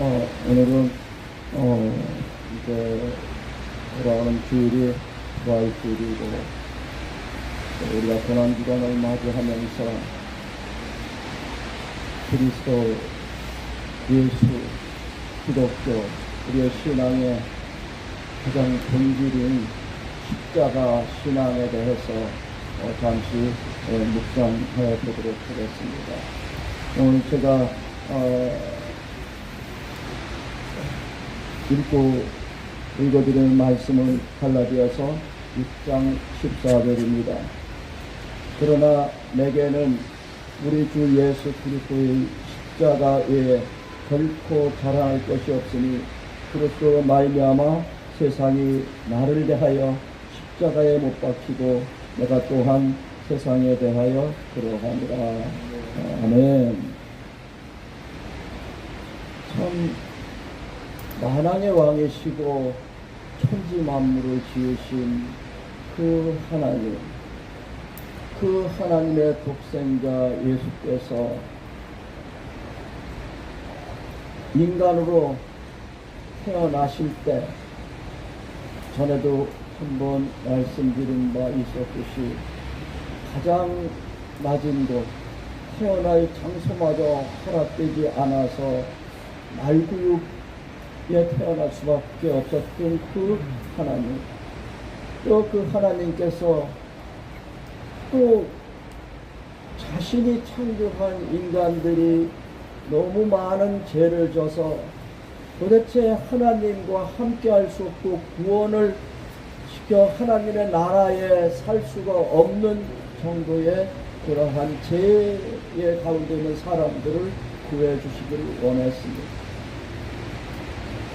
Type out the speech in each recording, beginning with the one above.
오늘은 이제 돌아오는 주일이 부활 주일이고 우리가 고난기간을 맞이하면서 그리스도 예수 기독교 우리의 신앙의 가장 본질인 십자가 신앙에 대해서 잠시 묵상해 보도록 하겠습니다. 오늘 제가 읽어드리는 말씀은 갈라디아서 6장 14절입니다. 그러나 내게는 우리 주 예수 그리스도의 십자가 외에 결코 자랑할 것이 없으니 그리스도로 말미암아 세상이 나를 대하여 십자가에 못 박히고 내가 또한 세상에 대하여 그러하니라. 아멘. 참 만왕의 왕이시고 천지 만물을 지으신 그 하나님, 그 하나님의 독생자 예수께서 인간으로 태어나실 때 전에도 한번 말씀드린 바 있었듯이 가장 낮은 곳, 태어날 장소마저 허락되지 않아서 말구육에 태어날 수밖에 없었던 그 하나님, 또 그 하나님께서 또 자신이 창조한 인간들이 너무 많은 죄를 져서 도대체 하나님과 함께 할 수 없고 구원을 시켜 하나님의 나라에 살 수가 없는 정도의 그러한 죄의 가운데 있는 사람들을 구해 주시기를 원했습니다.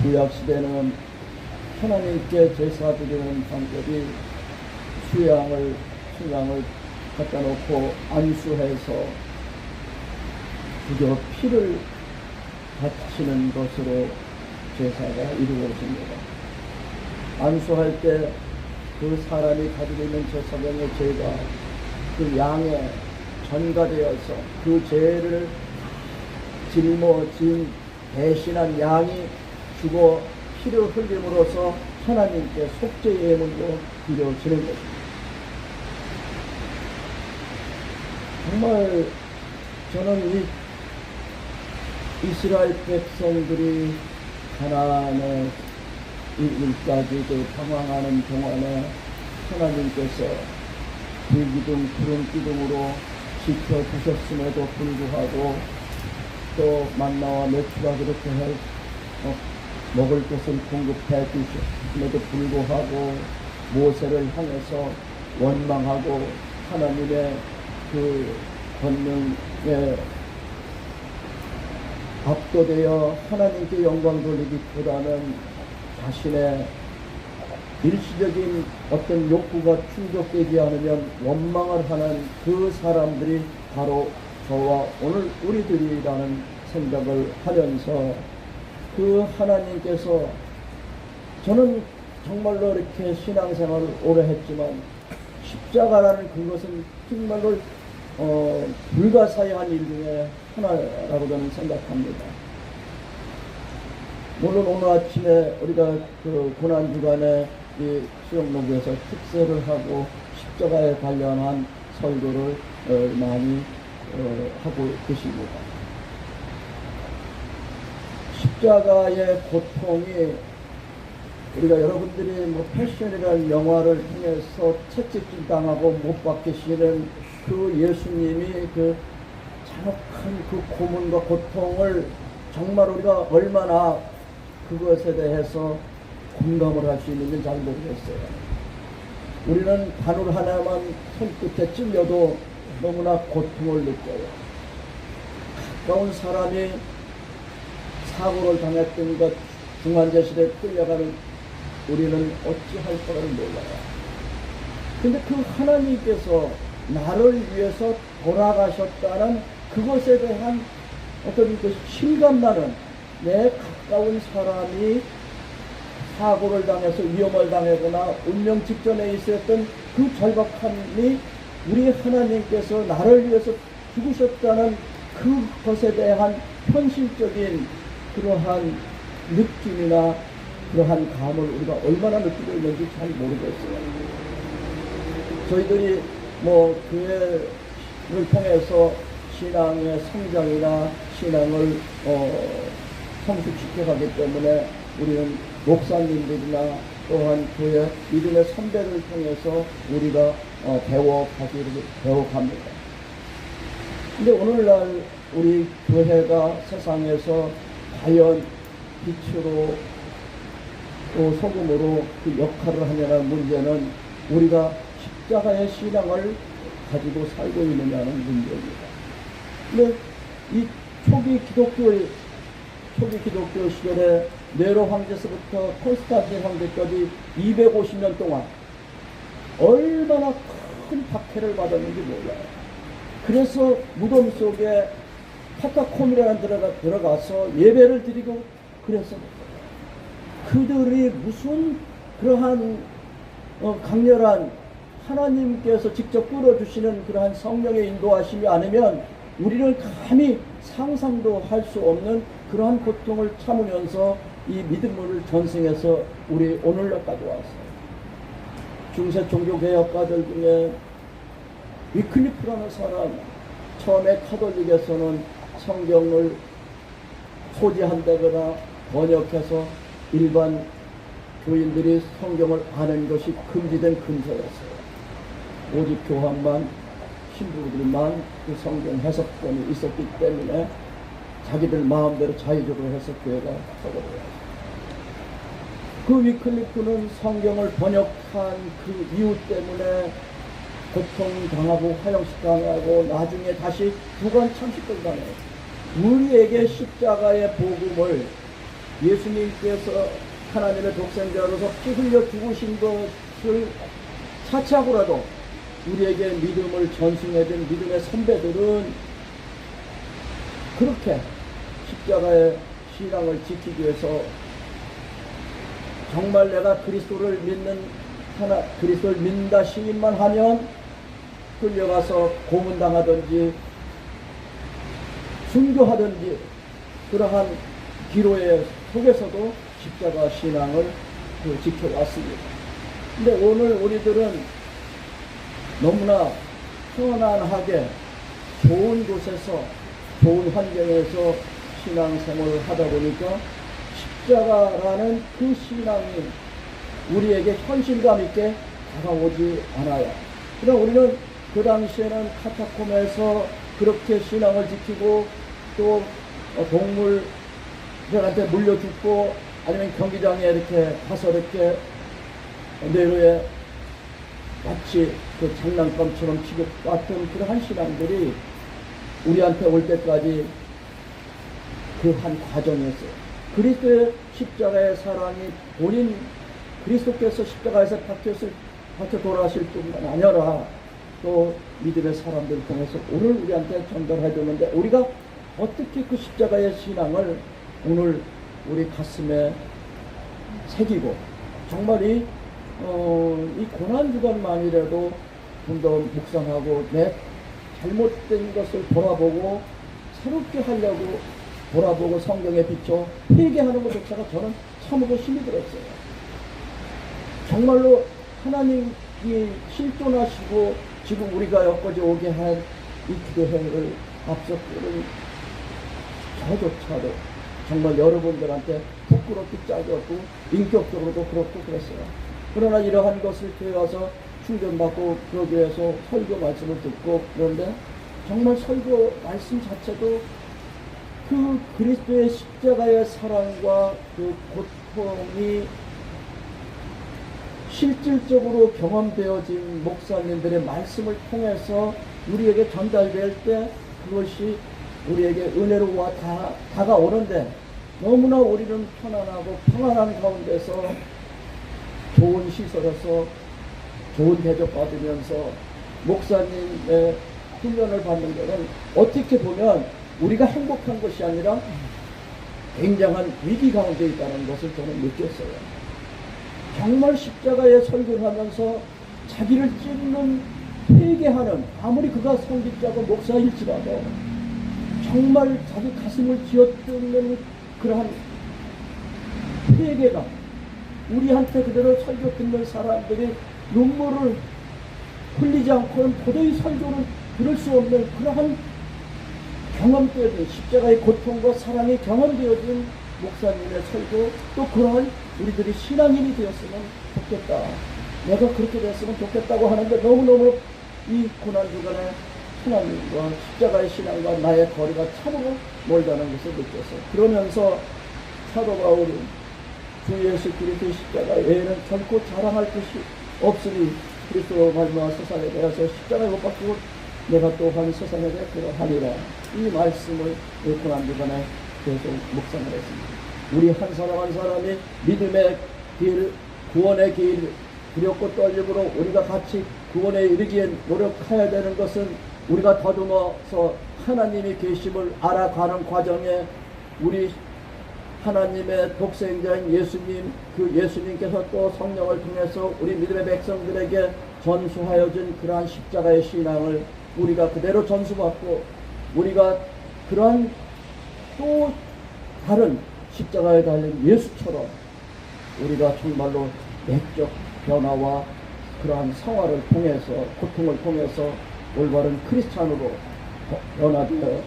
구약시대는 하나님께 제사 드리는 방법이 수양을 갖다 놓고 안수해서 그저 피를 바치는 것으로 제사가 이루어집니다. 안수할 때 그 사람이 가지고 있는 제사장의 죄가 그 양에 전가되어서 그 죄를 짊어진 대신한 양이 죽어 피를 흘림으로써 하나님께 속죄 예물로 드려지는 것입니다. 정말 저는 이 이스라엘 백성들이 가나안에 이르기까지 그 방황하는 동안에 하나님께서 불기둥 푸른 기둥으로 지켜주셨음에도 불구하고 또 만나와 메추라 그렇게 먹을 것을 공급해 주셨음에도 불구하고 모세를 향해서 원망하고 하나님의 그 권능에 압도되어 하나님께 영광 돌리기보다는 자신의 일시적인 어떤 욕구가 충족되지 않으면 원망을 하는 그 사람들이 바로 저와 오늘 우리들이라는 생각을 하면서 그 하나님께서 저는 정말로 이렇게 신앙생활을 오래 했지만 십자가라는 그것은 정말로 불가사의한 일 중에 하나라고 저는 생각합니다. 물론 오늘 아침에 우리가 그 고난주간에 이 수영농부에서 특세를 하고 십자가에 관련한 설교를 많이 하고 계십니다. 십자가의 고통이 우리가 여러분들이 뭐 패션이라는 영화를 통해서 채찍질 당하고 못 박히시는 그 예수님이 그 잔혹한 그 고문과 고통을 정말 우리가 얼마나 그것에 대해서 공감을 할 수 있는지 잘 모르겠어요. 우리는 바늘 하나만 손끝에 찔려도 너무나 고통을 느껴요. 가까운 사람이 사고를 당했던 것, 중환자실에 끌려가는 우리는 어찌할 거를 몰라요. 근데 그 하나님께서 나를 위해서 돌아가셨다는 그것에 대한 어떤 그 실감나는 내 가까운 사람이 사고를 당해서 위험을 당하거나 운명 직전에 있었던 그 절박함이 우리 하나님께서 나를 위해서 죽으셨다는 그것에 대한 현실적인 그러한 느낌이나 그러한 감을 우리가 얼마나 느끼고 있는지 잘 모르겠어요. 저희들이 뭐 교회를 통해서 신앙의 성장이나 신앙을 성숙시켜가기 때문에 우리는 목사님들이나 또한 교회 믿음의 선배를 통해서 우리가 배워갑니다. 근데 오늘날 우리 교회가 세상에서 과연 빛으로 또 소금으로 그 역할을 하냐는 문제는 우리가 십자가의 신앙을 가지고 살고 있느냐는 문제입니다. 근데 이 초기 기독교 시절에 네로 황제서부터 콘스탄틴 황제까지 250년 동안 얼마나 큰 박해를 받았는지 몰라요. 그래서 무덤 속에 카타콤이라는 데가 들어가서 예배를 드리고 그래서 그들이 무슨 그러한 강렬한 하나님께서 직접 끌어주시는 그러한 성령의 인도하심이 아니면 우리는 감히 상상도 할 수 없는 그러한 고통을 참으면서 이 믿음을 전승해서 우리 오늘날까지 왔어요. 중세 종교개혁가들 중에 위클리프라는 사람, 처음에 카톨릭에서는 성경을 소지한다거나 번역해서 일반 교인들이 성경을 아는 것이 금지된 근서였어요. 오직 교황만, 신부들만 그 성경 해석권이 있었기 때문에 자기들 마음대로 자유적으로 해석교회가 서버려요. 그 위클리프는 성경을 번역한 그 이유 때문에 고통당하고 화형식당하고 나중에 다시 부관 참식을 당해요. 우리에게 십자가의 복음을 예수님께서 하나님의 독생자로서 피 흘려 죽으신 것을 차치하고라도 우리에게 믿음을 전승해준 믿음의 선배들은 그렇게 십자가의 신앙을 지키기 위해서 정말 내가 그리스도를 믿는다 시인만 하면 끌려가서 고문당하든지 순교하든지 그러한 기로의 속에서도 십자가 신앙을 지켜왔습니다. 근데 오늘 우리들은 너무나 편안하게 좋은 곳에서 좋은 환경에서 신앙생활을 하다 보니까 십자가라는 그 신앙이 우리에게 현실감 있게 다가오지 않아요. 그러나 우리는 그 당시에는 카타콤에서 그렇게 신앙을 지키고 또 동물들한테 물려 죽고 아니면 경기장에 이렇게 가서 이렇게 네로에 마치 그 장난감처럼 취급받던 그러한 신앙들이 우리한테 올 때까지 그 한 과정이었어요. 그리스도의 십자가의 사랑이 본인 그리스도께서 십자가에서 박혀 돌아가실 뿐만 아니라 또 믿음의 사람들 통해서 오늘 우리한테 전달해 주는데 우리가 어떻게 그 십자가의 신앙을 오늘 우리 가슴에 새기고 정말 이 고난주간만이라도 좀 더 묵상하고 내 잘못된 것을 돌아보고 새롭게 하려고 돌아보고 성경에 비춰 회개하는 것조차가 저는 참으로 힘이 들었어요. 정말로 하나님이 실존하시고 지금 우리가 여기까지 오게 한 이 기도회를 앞서거는 저조차도 정말 여러분들한테 부끄럽기 짝이 없고 인격적으로도 그렇고 그랬어요. 그러나 이러한 것을 교회 와서 충전받고 그 교회에서 설교 말씀을 듣고 그런데 정말 설교 말씀 자체도 그 그리스도의 십자가의 사랑과 그 고통이 실질적으로 경험되어진 목사님들의 말씀을 통해서 우리에게 전달될 때 그것이 우리에게 은혜로 다가오는데 너무나 우리는 편안하고 평안한 가운데서 좋은 시설에서 좋은 대접받으면서 목사님의 훈련을 받는 것은 어떻게 보면 우리가 행복한 것이 아니라 굉장한 위기 가운데 있다는 것을 저는 느꼈어요. 정말 십자가에 설교를 하면서 자기를 찢는 회개하는 아무리 그가 성직자고 목사일지라도 정말 자기 가슴을 쥐어뜯는 그러한 회개가 우리한테 그대로 설교 듣는 사람들이 눈물을 흘리지 않고는 도저히 설교를 들을 수 없는 그러한 경험되어진 십자가의 고통과 사랑이 경험되어진 목사님의 설교, 또 그러한 우리들이 신앙인이 되었으면 좋겠다, 내가 그렇게 됐으면 좋겠다고 하는데 너무너무 이 고난주간에 하나님과 십자가의 신앙과 나의 거리가 참으로 멀다는 것을 느꼈어요. 그러면서 사도 바울은 주 예수 그리스도의 십자가 외에는 결코 자랑할 것이 없으니 그리스도로 말미암아 세상에 대해서 십자가에 못 박히고 내가 또한 세상에 대해 그러하리라, 이 말씀을 고난주간에 계속 묵상을 했습니다. 우리 한 사람 한 사람이 믿음의 길, 구원의 길, 두렵고 떨림으로 우리가 같이 구원에 이르기에 노력해야 되는 것은 우리가 더듬어서 하나님의 계심을 알아가는 과정에 우리 하나님의 독생자인 예수님, 그 예수님께서 또 성령을 통해서 우리 믿음의 백성들에게 전수하여 준 그러한 십자가의 신앙을 우리가 그대로 전수받고, 우리가 그러한 또 다른 십자가에 달린 예수처럼 우리가 정말로 내적 변화와 그러한 성화를 통해서, 고통을 통해서 올바른 크리스찬으로 변화되어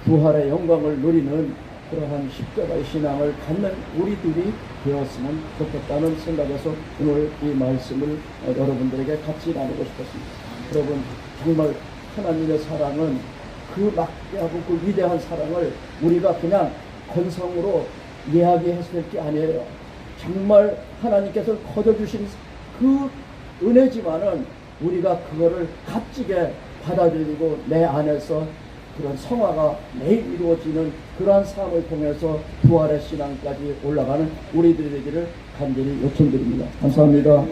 부활의 영광을 누리는 그러한 십자가의 신앙을 갖는 우리들이 되었으면 좋겠다는 생각에서 오늘 이 말씀을 여러분들에게 같이 나누고 싶었습니다. 여러분, 정말 하나님의 사랑은 그 막대하고 그 위대한 사랑을 우리가 그냥 건성으로 이야기했을 게 아니에요. 정말 하나님께서 거둬주신 그 은혜지만은 우리가 그거를 값지게 받아들이고 내 안에서 그런 성화가 매일 이루어지는 그러한 삶을 통해서 부활의 신앙까지 올라가는 우리들이 되기를 간절히 요청드립니다. 감사합니다.